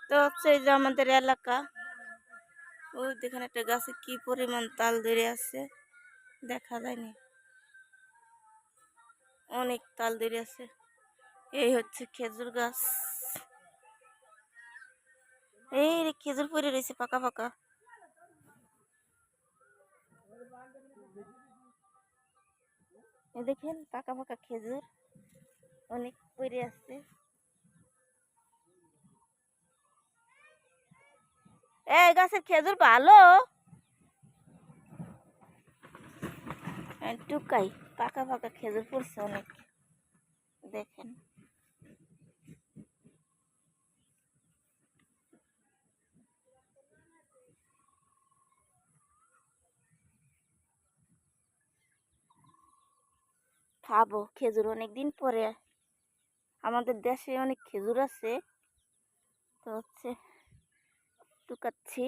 তো হচ্ছে এই যে আমাদের এলাকা, ওই দেখেন একটা গাছে কি পরিমাণ তাল ধরে আছে দেখা যায়নি, অনেক তাল ধরে আছে। এই হচ্ছে খেজুর গাছ, এই রে খেজুর পরে রয়েছে পাকা পাকা। এই দেখেন পাকা পাকা খেজুর অনেক পরে আছে। এই গাছের খেজুর ভালো টুকাই, পাকা পাকা খেজুর পড়ছে অনেক, দেখেন। খাবো খেজুর অনেকদিন পরে, আমাদের দেশে অনেক খেজুর আছে, তো হচ্ছে টুকাচ্ছি।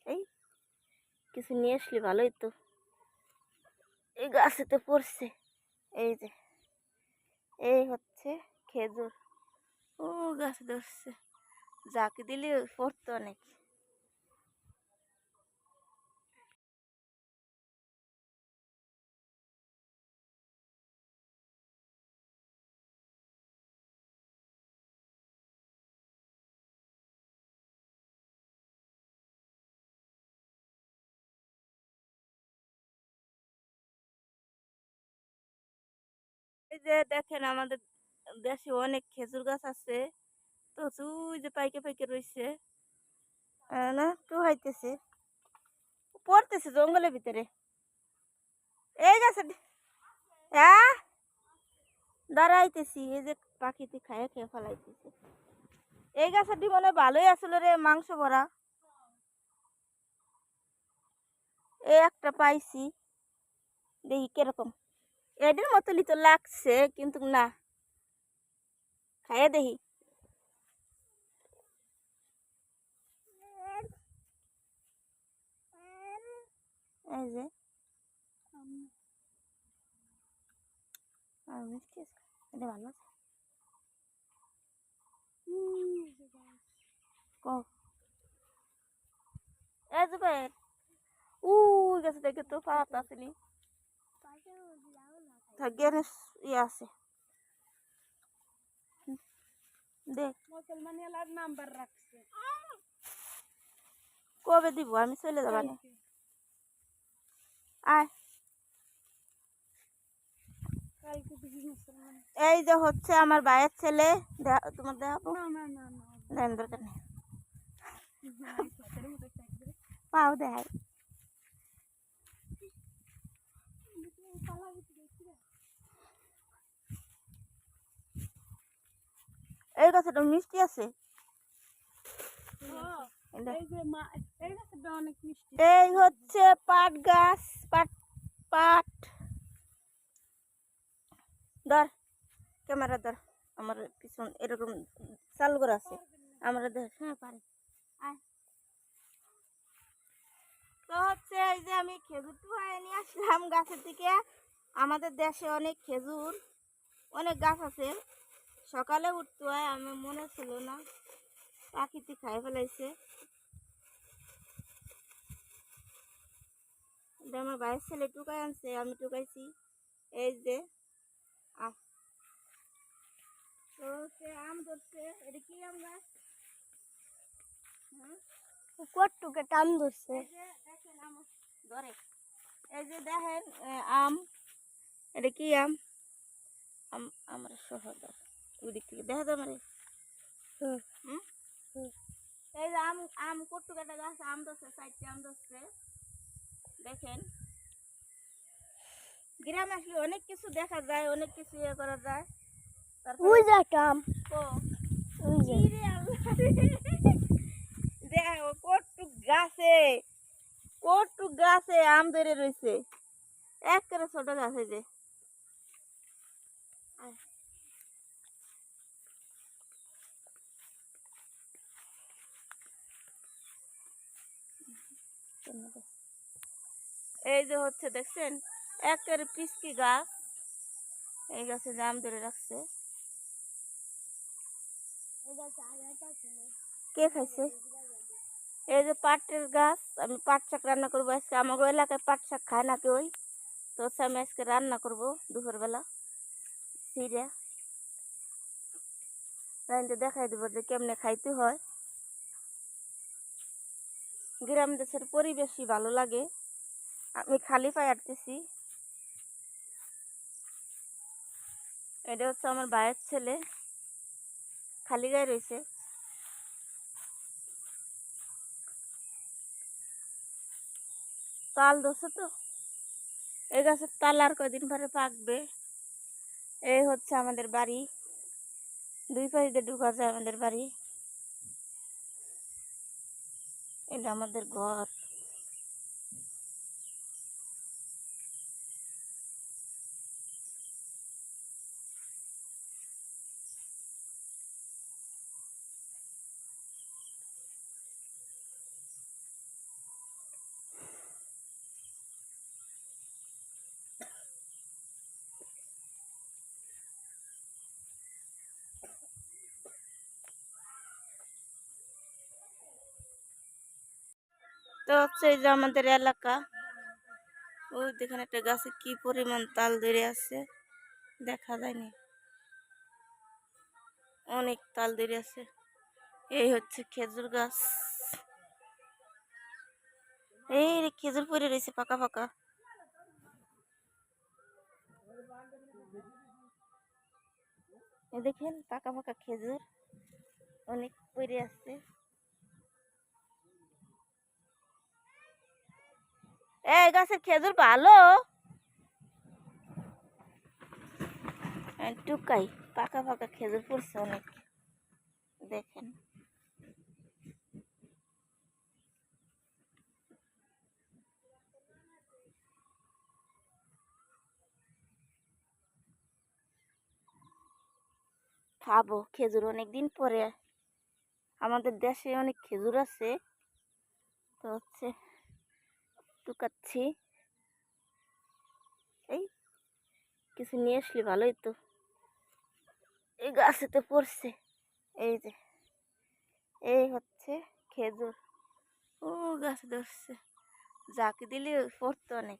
এই কিছু নিয়ে আসলে ভালোই তো, এই গাছেতে পড়ছে, এই যে এই হচ্ছে খেজুর, ও গাছে ধরছে, যাকে দিলে পড়তো অনেক। এই যে দেখেন আমাদের দেশে অনেক খেজুর গাছ আছে, তো ওই যে পাইকে পাইকে রয়েছে না, একটু হাইতেছে পড়তেছে জঙ্গলের ভিতরে। এই গাছে হ্যাঁ দাঁড়াইতেছি, এই যে পাখিতে খাইয়ে খেয়ে ফেলাইতেছে। এই গাছের মনে হয় ভালোই আসলে রে, মাংস ভরা। এই একটা পাইছি, দেখি কিরকম, এদের মতনই তো লাগছে কিন্তু না, খাইয়ে দেখি। এই যে মিষ্টি আছে, এটা ভালো আছে। এই যে ভাই উই গাছে দেখে তো পাতা আসেনি, জ্ঞানের ইয়ে আছে, দেখ মুসলমানিয়ালার নাম্বার রাখছে, কবে দিব আমি চলে যাবা না। আয় এই যে হচ্ছে আমার ভাইয়ের ছেলে, তোমার দেখাবো দেন, দরকার নেই, পাও দেখাই। এই গাছটা মিষ্টি আছে, এই হচ্ছে পাট গাছ, পাট পাট ধর, ক্যামেরা ধর, আমার পিছন এরকম চালু করে আছে, আমরা ধর, হ্যাঁ পারে। তো হচ্ছে এই যে আমি খেজুর টুহায় নিয়ে আসলাম গাছের থেকে, আমাদের দেশে অনেক খেজুর অনেক গাছ আছে, সকালে উঠতে হয়, আমার মনে ছিল না, পাখিতে খাই ফেলাইছে। আমার ভাইয়ের ছেলে টুকাই আনছে, আমি টুকাইছি, এই যে তো সে আম ধরছে, এটা কি আম গাছ, কটুকে টান ধরছে, দেখেন আম ধরে, এই যে দেখেন আম, এটা কি আম, আমার সহদর ওই দিক থেকে দেখা যায় আমার, এই যে আম, আম কটু কাটা গাছ, আম ধরছে, 4টি আম ধরছে, দেখেন। গ্রামে আসলে অনেক কিছু দেখা যায়, অনেক কিছু ইয়ে করা যায়। ওই যে একটা আম, ওই যে দেখো কটু গাছে, কটু গাছে আম ধরে রয়েছে, একেবারে ছোট গাছ, এই যে এই যে হচ্ছে দেখছেন একেবারে পিচকি গাছ, এই গাছে আম ধরে রাখছে, এই কে খাইছে? এই যে পাটের গাছ, আমি পাট শাক রান্না করবো আজকে। আমাদের এলাকায় পাট শাক খায় না কেউই, তো হচ্ছে আমি আজকে রান্না করবো দুপুরবেলা। সিরিয়া রাইন্দে দেখাই দেবো যে কেমনে খাইতে হয়। গ্রাম দেশের পরিবেশই ভালো লাগে। আমি খালি পায়ে হাঁটতেছি। এটা হচ্ছে আমার ভাইয়ের ছেলে, খালি গায়ে রয়েছে। তাল ধরছে তো, এই গাছের তাল আর কয়দিন পরে পাকবে। এই হচ্ছে আমাদের বাড়ি, দুই পাশ দিয়ে ঢুকা যায় আমাদের বাড়ি। এটা আমাদের ঘর। তো হচ্ছে এই যে আমাদের এলাকা। ওই দেখেন একটা গাছে কি পরিমাণ তাল ধরে আছে, দেখা যায়নি, অনেক তাল ধরে আছে। এই হচ্ছে খেজুর গাছ, এই খেজুর পরে রয়েছে পাকা পাকা। এই দেখেন পাকা পাকা খেজুর অনেক পরে আছে। এই গাছের খেজুর ভালো, টুকাই পাকা পাকা খেজুর পড়ছে অনেক, দেখেন। খাবো খেজুর অনেকদিন পরে, আমাদের দেশে অনেক খেজুর আছে, তো হচ্ছে টুকাচ্ছি। এই কিছু নিয়ে আসলে ভালোই তো, এই গাছেতে পড়ছে। এই যে এই হচ্ছে খেজুর, ও গাছে ধরছে, যাকে দিলে পড়তো অনেক।